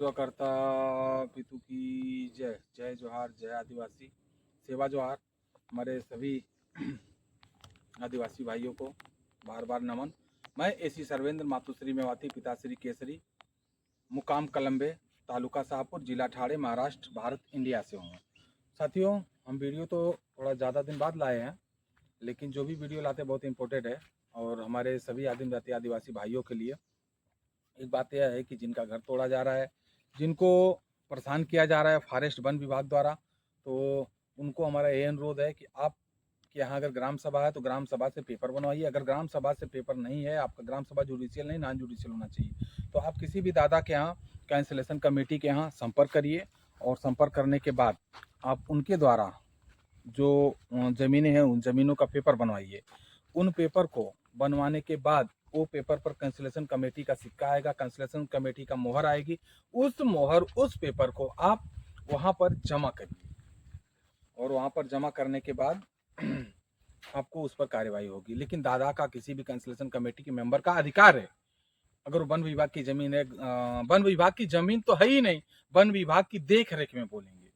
विश्वकर्ता पितु की जय। जय जोहार, जय आदिवासी, सेवा जोहार। हमारे सभी आदिवासी भाइयों को बार बार नमन। मैं एसी सर्वेंद्र, मातुश्री मेवाती, पिताश्री केसरी, मुकाम कलम्बे, तालुका शाहपुर, जिला ठाणे, महाराष्ट्र, भारत, इंडिया से हूँ। साथियों, हम वीडियो तो थोड़ा ज़्यादा दिन बाद लाए हैं, लेकिन जो भी वीडियो लाते बहुत इम्पोर्टेंट है और हमारे सभी आदिवासी भाइयों के लिए। एक बात यह है कि जिनका घर तोड़ा जा रहा है, जिनको परेशान किया जा रहा है फॉरेस्ट वन विभाग द्वारा, तो उनको हमारा ये अनुरोध है कि आप कि यहाँ अगर ग्राम सभा है तो ग्राम सभा से पेपर बनवाइए। अगर ग्राम सभा से पेपर नहीं है, आपका ग्राम सभा जुडिशियल नहीं, नॉन जुडिशियल होना चाहिए, तो आप किसी भी दादा के यहाँ कैंसिलेशन कमेटी के यहाँ संपर्क करिए और संपर्क करने के बाद आप उनके द्वारा जो ज़मीनें हैं उन ज़मीनों का पेपर बनवाइए। उन पेपर को बनवाने के बाद वो पेपर पर कैंसिलेशन कमेटी का सिक्का आएगा, कैंसिलेशन कमेटी का मोहर आएगी। उस पेपर को आप वहाँ पर जमा करिए और वहाँ पर जमा करने के बाद आपको उस पर कार्यवाही होगी। लेकिन दादा का किसी भी कैंसिलेशन कमेटी के मेंबर का अधिकार है, अगर वन विभाग की जमीन है, वन विभाग की जमीन तो है ही नहीं, वन विभाग की देख रेख में बोलेंगे।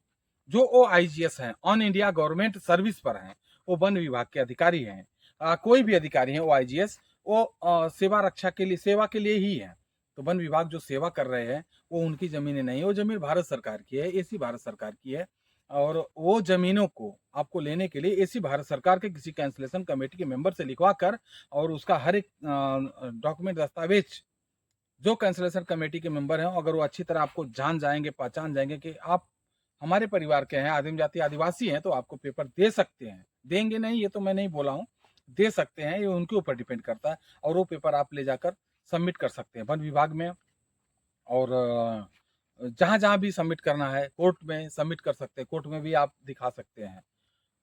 जो OIGS हैं, ऑन इंडिया गवर्नमेंट सर्विस पर हैं, वो वन विभाग के अधिकारी हैं। कोई भी अधिकारी हैं OIGS, वो सेवा रक्षा के लिए, सेवा के लिए ही है। तो वन विभाग जो सेवा कर रहे हैं वो उनकी जमीनें नहीं है, वो जमीन भारत सरकार की है, एसी भारत सरकार की है। और वो जमीनों को आपको लेने के लिए एसी भारत सरकार के किसी कैंसिलेशन कमेटी के मेंबर से लिखवा कर और उसका हर एक डॉक्यूमेंट, दस्तावेज जो कैंसिलेशन कमेटी के मेंबर हैं, अगर वो अच्छी तरह आपको जान जाएंगे, पहचान जाएंगे कि आप हमारे परिवार के हैं, आदिम जाति आदिवासी हैं, तो आपको पेपर दे सकते हैं। देंगे नहीं ये तो मैं नहीं बोला हूँ, दे सकते हैं, ये उनके ऊपर डिपेंड करता है। और वो पेपर आप ले जाकर सबमिट कर सकते हैं वन विभाग में, और जहाँ जहाँ भी सबमिट करना है, कोर्ट में सबमिट कर सकते हैं, कोर्ट में भी आप दिखा सकते हैं।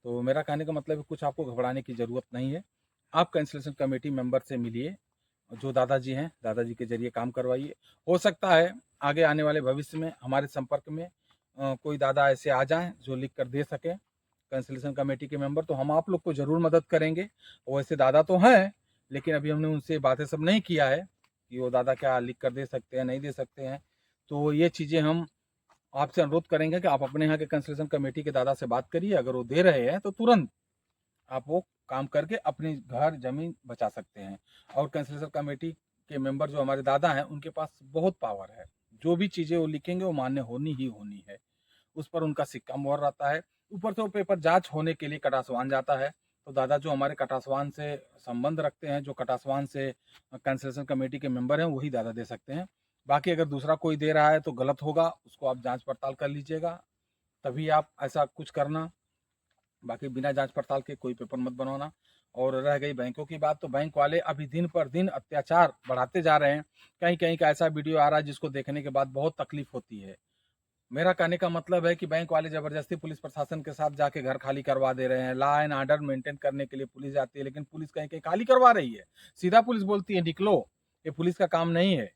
तो मेरा कहने का मतलब है कुछ आपको घबराने की ज़रूरत नहीं है। आप कैंसिलेशन कमेटी मेंबर से मिलिए, जो दादाजी हैं, दादाजी के जरिए काम करवाइए। हो सकता है आगे आने वाले भविष्य में हमारे संपर्क में कोई दादा ऐसे आ जाएं जो लिख कर दे सकें कैंसिलेशन कमेटी के मेंबर, तो हम आप लोग को ज़रूर मदद करेंगे। वैसे दादा तो हैं, लेकिन अभी हमने उनसे बातें सब नहीं किया है कि वो दादा क्या लिख कर दे सकते हैं, नहीं दे सकते हैं। तो ये चीज़ें हम आपसे अनुरोध करेंगे कि आप अपने यहाँ के कैंसिलेशन कमेटी के दादा से बात करिए। अगर वो दे रहे हैं तो तुरंत आप वो काम करके अपनी घर जमीन बचा सकते हैं। और कैंसिलेशन कमेटी के मेंबर जो हमारे दादा हैं, उनके पास बहुत पावर है, जो भी चीज़ें वो लिखेंगे वो मान्य होनी ही होनी है। उस पर उनका सिक्का मोहर रहता है। ऊपर से वो पेपर जांच होने के लिए कटासवान जाता है, तो दादा जो हमारे कटासवान से संबंध रखते हैं, जो कटासवान से कैंसिलेशन कमेटी के मेंबर हैं, वही दादा दे सकते हैं। बाकी अगर दूसरा कोई दे रहा है तो गलत होगा, उसको आप जांच पड़ताल कर लीजिएगा, तभी आप ऐसा कुछ करना। बाकी बिना जांच पड़ताल के कोई पेपर मत बनवाना। और रह गई बैंकों की बात, तो बैंक वाले अभी दिन पर दिन अत्याचार बढ़ाते जा रहे हैं। कहीं कहीं का ऐसा वीडियो आ रहा है जिसको देखने के बाद बहुत तकलीफ होती है। मेरा कहने का मतलब है कि बैंक वाले जबरदस्ती पुलिस प्रशासन के साथ जाके घर खाली करवा दे रहे हैं। लॉ एंड ऑर्डर मेंटेन करने के लिए पुलिस जाती है, लेकिन पुलिस कहीं कहीं खाली करवा रही है। सीधा पुलिस बोलती है निकलो, ये पुलिस का काम नहीं है।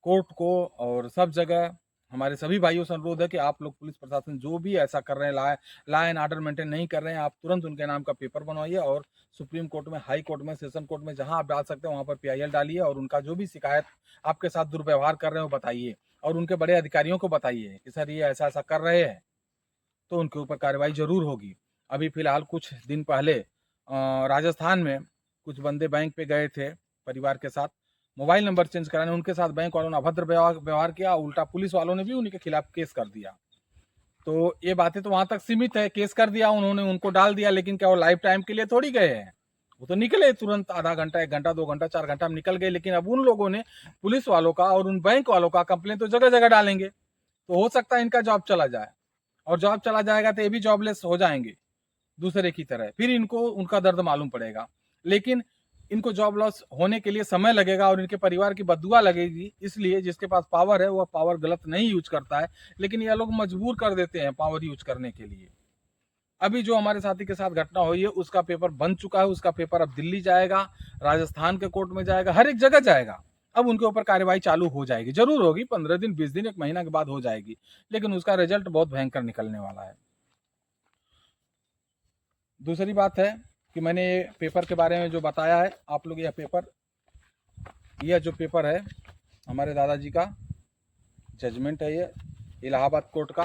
कोर्ट को और सब जगह हमारे सभी भाइयों से अनुरोध है कि आप लोग पुलिस प्रशासन जो भी ऐसा कर रहे हैं, लॉ एंड ऑर्डर मेंटेन नहीं कर रहे हैं, आप तुरंत उनके नाम का पेपर बनवाइए और सुप्रीम कोर्ट में, हाई कोर्ट में, सेशन कोर्ट में, जहां आप डाल सकते हैं वहां पर PIL डालिए और उनका जो भी शिकायत आपके साथ दुर्व्यवहार कर रहे हो बताइए और उनके बड़े अधिकारियों को बताइए कि सर ये ऐसा ऐसा कर रहे हैं, तो उनके ऊपर कार्रवाई जरूर होगी। अभी फिलहाल कुछ दिन पहले राजस्थान में कुछ बंदे बैंक पे गए थे परिवार के साथ, मोबाइल नंबर चेंज कराने, उनके साथ बैंक वालों ने अभद्र व्यवहार किया, उल्टा पुलिस वालों ने भी उनके खिलाफ केस कर दिया। तो ये बातें तो वहां तक सीमित है, केस कर दिया उन्होंने, उनको डाल दिया, लेकिन क्या वो लाइफ टाइम के लिए थोड़ी गए हैं? वो तो निकले तुरंत, आधा घंटा, 1 घंटा, 2 घंटा, 4 घंटा में निकल गए। लेकिन अब उन लोगों ने पुलिस वालों का और उन बैंक वालों का कंप्लेन तो जगह जगह डालेंगे, तो हो सकता है इनका जॉब चला जाए, और जॉब चला जाएगा तो ये भी जॉबलेस हो जाएंगे दूसरे की तरह, फिर इनको उनका दर्द मालूम पड़ेगा। लेकिन इनको जॉब लॉस होने के लिए समय लगेगा और इनके परिवार की बददुआ लगेगी, इसलिए जिसके पास पावर है वह पावर गलत नहीं यूज करता है, लेकिन यह लोग मजबूर कर देते हैं पावर यूज करने के लिए। अभी जो हमारे साथी के साथ घटना हुई है उसका पेपर बन चुका है, उसका पेपर अब दिल्ली जाएगा, राजस्थान के कोर्ट में जाएगा, हर एक जगह जाएगा। अब उनके ऊपर कार्रवाई चालू हो जाएगी, जरूर होगी, 15 दिन, 20 दिन, 1 महीना के बाद हो जाएगी, लेकिन उसका रिजल्ट बहुत भयंकर निकलने वाला है। दूसरी बात है कि मैंने पेपर के बारे में जो बताया है, आप लोग यह जो पेपर है हमारे दादाजी का, जजमेंट है ये इलाहाबाद कोर्ट का।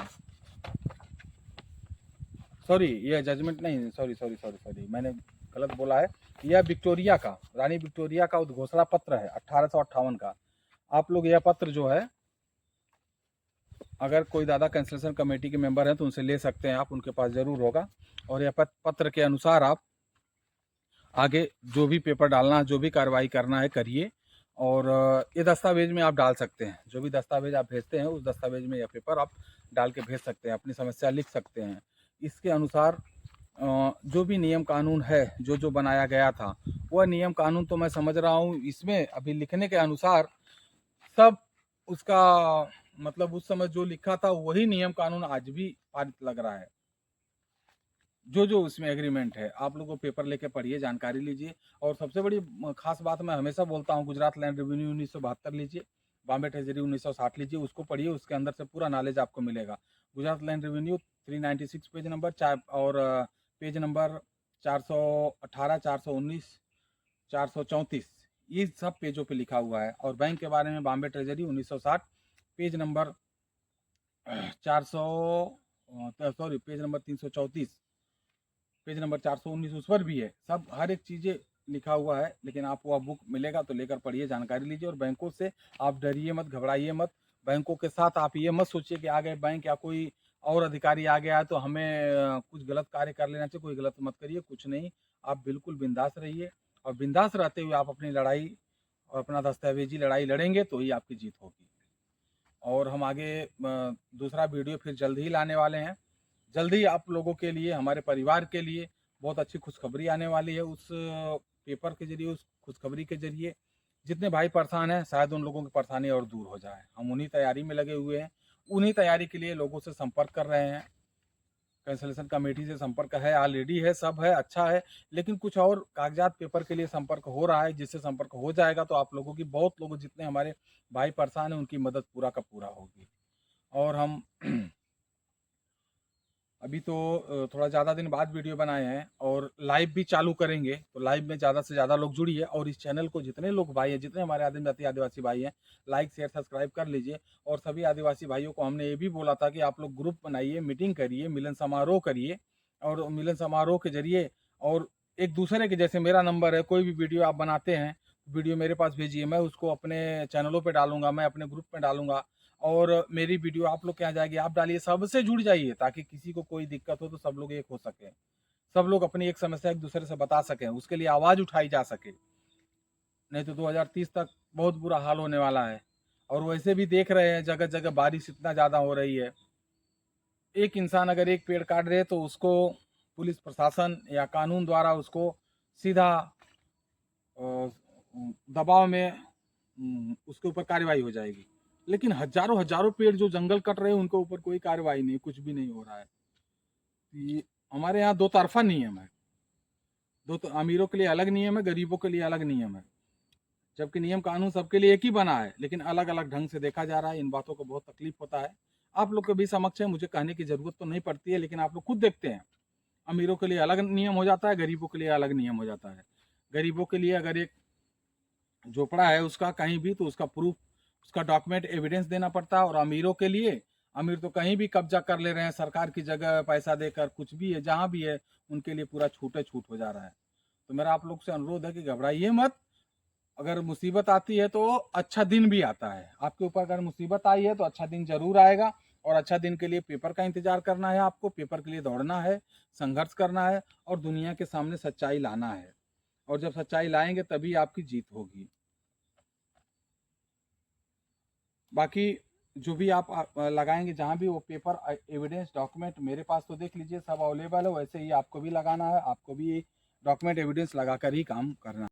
सॉरी, ये जजमेंट नहीं, सॉरी, मैंने गलत बोला है। यह विक्टोरिया का, रानी विक्टोरिया का उद्घोषणा पत्र है 1858 का। आप लोग यह पत्र जो है, अगर कोई दादा कैंसलेशन कमेटी के मेंबर हैं तो उनसे ले सकते हैं आप, उनके पास ज़रूर होगा। और यह पत्र के अनुसार आप आगे जो भी पेपर डालना, जो भी कार्रवाई करना है करिए। और ये दस्तावेज में आप डाल सकते हैं, जो भी दस्तावेज आप भेजते हैं उस दस्तावेज में यह पेपर आप डाल के भेज सकते हैं, अपनी समस्या लिख सकते हैं। इसके अनुसार जो भी नियम कानून है, जो बनाया गया था, वह नियम कानून तो मैं समझ रहा हूँ इसमें अभी लिखने के अनुसार सब उसका मतलब उस समय जो लिखा था वही नियम कानून आज भी पारित लग रहा है। जो उसमें एग्रीमेंट है, आप लोगों को पेपर लेके पढ़िए, जानकारी लीजिए। और सबसे बड़ी खास बात मैं हमेशा बोलता हूँ, गुजरात लैंड रेवेन्यू 1972 लीजिए, बॉम्बे ट्रेजरी 1960 लीजिए, उसको पढ़िए, उसके अंदर से पूरा नॉलेज आपको मिलेगा। Gujarat land revenue 396 page number, और पेज नंबर 418, 419, 434, ये सब पेजों पे लिखा हुआ है। और बैंक के बारे में Bombay treasury 1960 page number page number 334, page number 419 उस पर भी है, सब हर एक चीज़ें लिखा हुआ है। लेकिन आपको वह बुक मिलेगा तो लेकर पढ़िए, जानकारी लीजिए। और बैंकों से आप डरिए मत, घबराइए मत। बैंकों के साथ आप ये मत सोचिए कि आ गए बैंक या कोई और अधिकारी आ गया है तो हमें कुछ गलत कार्य कर लेना चाहिए। कोई गलत मत करिए, कुछ नहीं, आप बिल्कुल बिंदास रहिए। और बिंदास रहते हुए आप अपनी लड़ाई और अपना दस्तावेजी लड़ाई लड़ेंगे तो ही आपकी जीत होगी। और हम आगे दूसरा वीडियो फिर जल्द ही लाने वाले हैं। जल्द ही आप लोगों के लिए, हमारे परिवार के लिए बहुत अच्छी खुशखबरी आने वाली है। उस पेपर के जरिए, उस खुशखबरी के जरिए जितने भाई परेशान हैं, शायद उन लोगों की परेशानी और दूर हो जाए। हम उन्हीं तैयारी में लगे हुए हैं, उन्हीं तैयारी के लिए लोगों से संपर्क कर रहे हैं। कैंसलेशन कमेटी से संपर्क है, ऑलरेडी है, सब है, अच्छा है। लेकिन कुछ और कागजात पेपर के लिए संपर्क हो रहा है, जिससे संपर्क हो जाएगा तो आप लोगों की, बहुत लोग जितने हमारे भाई परेशान हैं, उनकी मदद पूरा का पूरा होगी। और हम अभी तो थोड़ा ज़्यादा दिन बाद वीडियो बनाए हैं और लाइव भी चालू करेंगे, तो लाइव में ज़्यादा से ज़्यादा लोग जुड़िए। और इस चैनल को जितने लोग भाई हैं, जितने हमारे आदिवासी भाई हैं, लाइक शेयर सब्सक्राइब कर लीजिए। और सभी आदिवासी भाइयों को हमने ये भी बोला था कि आप लोग ग्रुप बनाइए, मीटिंग करिए, मिलन समारोह करिए। और मिलन समारोह के जरिए और एक दूसरे के, जैसे मेरा नंबर है, कोई भी वीडियो आप बनाते हैं, वीडियो मेरे पास भेजिए, मैं उसको अपने चैनलों पर डालूंगा, मैं अपने ग्रुप में डालूंगा। और मेरी वीडियो आप लोग के यहाँ जाएगी, आप डालिए, सबसे जुड़ जाइए, ताकि किसी को कोई दिक्कत हो तो सब लोग एक हो सके, सब लोग अपनी एक समस्या एक दूसरे से बता सकें, उसके लिए आवाज़ उठाई जा सके। नहीं तो 2030 तक बहुत बुरा हाल होने वाला है। और वैसे भी देख रहे हैं जगह जगह बारिश इतना ज़्यादा हो रही है। एक इंसान अगर एक पेड़ काट रहे तो उसको पुलिस प्रशासन या कानून द्वारा उसको सीधा दबाव में उसके ऊपर कार्रवाई हो जाएगी। लेकिन हजारों हजारों पेड़ जो जंगल कट रहे हैं उनके ऊपर कोई कार्रवाई नहीं, कुछ भी नहीं हो रहा है। ये हमारे यहाँ दो तरफा नियम है, अमीरों के लिए अलग नियम है, गरीबों के लिए अलग नियम है। जबकि नियम कानून सबके लिए एक ही बना है, लेकिन अलग अलग ढंग से देखा जा रहा है। इन बातों को बहुत तकलीफ होता है। आप लोग के भी समक्ष है, मुझे कहने की जरूरत तो नहीं पड़ती है, लेकिन आप लोग खुद देखते हैं, अमीरों के लिए अलग नियम हो जाता है, गरीबों के लिए अलग नियम हो जाता है। गरीबों के लिए अगर एक झोपड़ा है उसका कहीं भी, तो उसका प्रूफ, उसका डॉक्यूमेंट एविडेंस देना पड़ता है। और अमीरों के लिए, अमीर तो कहीं भी कब्जा कर ले रहे हैं, सरकार की जगह पैसा देकर, कुछ भी है, जहाँ भी है, उनके लिए पूरा छूटे छूट हो जा रहा है। तो मेरा आप लोग से अनुरोध है कि घबराइए मत। अगर मुसीबत आती है तो अच्छा दिन भी आता है। आपके ऊपर अगर मुसीबत आई है तो अच्छा दिन जरूर आएगा। और अच्छा दिन के लिए पेपर का इंतजार करना है, आपको पेपर के लिए दौड़ना है, संघर्ष करना है और दुनिया के सामने सच्चाई लाना है। और जब सच्चाई लाएंगे तभी आपकी जीत होगी। बाकी जो भी आप लगाएंगे, जहाँ भी वो पेपर एविडेंस डॉक्यूमेंट, मेरे पास तो देख लीजिए सब अवेलेबल है, वैसे ही आपको भी लगाना है, आपको भी डॉक्यूमेंट एविडेंस लगाकर ही काम करना है।